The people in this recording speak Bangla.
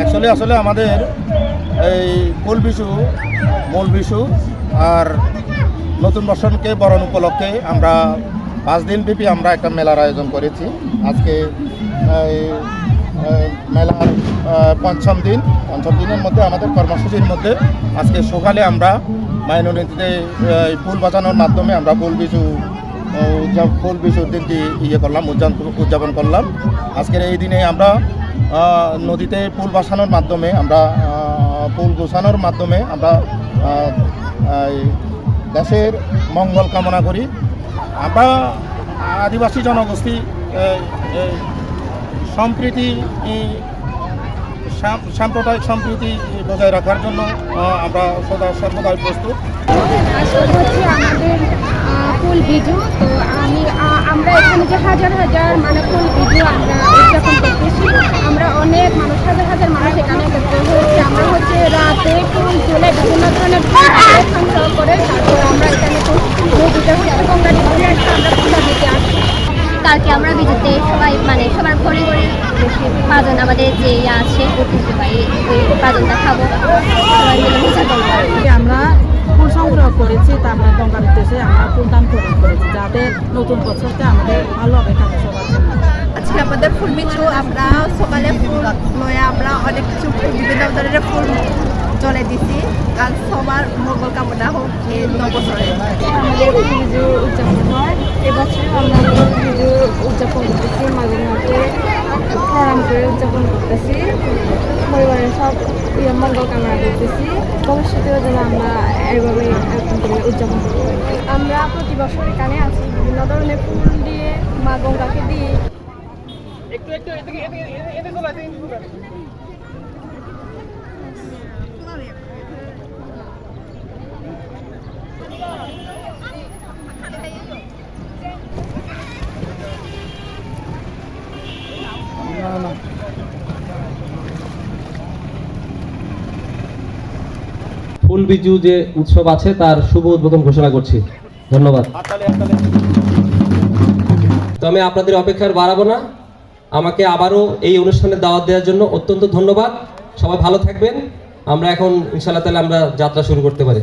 আসলে আমাদের এই ফুল বিশু, মূল বিশু আর নতুন বর্ষকে বরণ উপলক্ষে আমরা 5 দিন ব্যাপী আমরা একটা মেলার আয়োজন করেছি। আজকে এই মেলার পঞ্চম দিনের মধ্যে আমাদের কর্মসূচির মধ্যে আজকে সকালে আমরা মাইনরিটিতে ফুল বাজানোর মাধ্যমে আমরা ফুল বিশুর দিনটি উদযাপন করলাম। আজকের এই দিনে আমরা নদীতে ফুল বাসানোর মাধ্যমে ফুল গোছানোর মাধ্যমে আমরা দেশের মঙ্গল কামনা করি। আমরা আদিবাসী জনগোষ্ঠী সম্প্রীতি সাম্প্রদায়িক সম্প্রীতি বজায় রাখার জন্য আমরা সর্বদাই প্রস্তুত। আমাদের ফুল বিজু, তো আমরা এখানে যে হাজার হাজার মানে ফুল বিজু আমরা উদযাপন করতেছি। আমরা অনেক মানুষ, হাজার হাজার মানুষ এখানে একত্রিত হচ্ছে। আমরা রাতে ফুল তুলে বিভিন্ন ধরনের সংগ্রহ করে তারপর আমরা এখানে নদীতে গঙ্গা নদীতে আমরা পূজা দিতে আসি। কালকে আমরা বিজুতে সবার ঘরে ঘরে পাজন আমাদের যে আছে ঐতিহ্যবাহী ওই পাজনটা খাবো, সবাই মিলে উদযাপন করবো। আমরা ফুল সংগ্রহ করেছি, তারপরে গঙ্গার উদ্দেশ্যে আমরা ফুল দান করেছি যাতে নতুন বছরটা আমাদের ভালো হবে থাকে সবার জন্য। আজকে আমাদের ফুল বিচু, আমরা সকালে ফুল লয়ে আমরা অনেক কিছু বিভিন্ন ধরনের ফুল চলে দিছি। আর সবার মঙ্গল কামনা হোক এই নববছরে। আমাদের ফুল বিজু উদযাপন হয়। এবছর আমরা ফুল বিজু উদযাপন করতেছি, মাঝে মাঝে প্রণাম করে উদযাপন করতেছি। পরিবারের সব মঙ্গল কামনা করতেছি। ভবিষ্যতেও যেন আমরা এইভাবে এরকম করে উদযাপন করতে পারি। আমরা প্রতি বছর এখানে আছি, বিভিন্ন ধরনের ফুল দিয়ে মা গঙ্গাকে দিই। ফুল বিজু যে উৎসব আছে তার শুভ উদ্বোধন ঘোষণা করছি। ধন্যবাদ। তো আমি আপনাদের অপেক্ষার বাড়াবো না। আমাকে আবারও এই অনুষ্ঠানে দাওয়াত দেওয়ার জন্য অত্যন্ত ধন্যবাদ। সবাই ভালো থাকবেন। আমরা এখন ইনশাআল্লাহ তাআলা আমরা যাত্রা শুরু করতে পারি।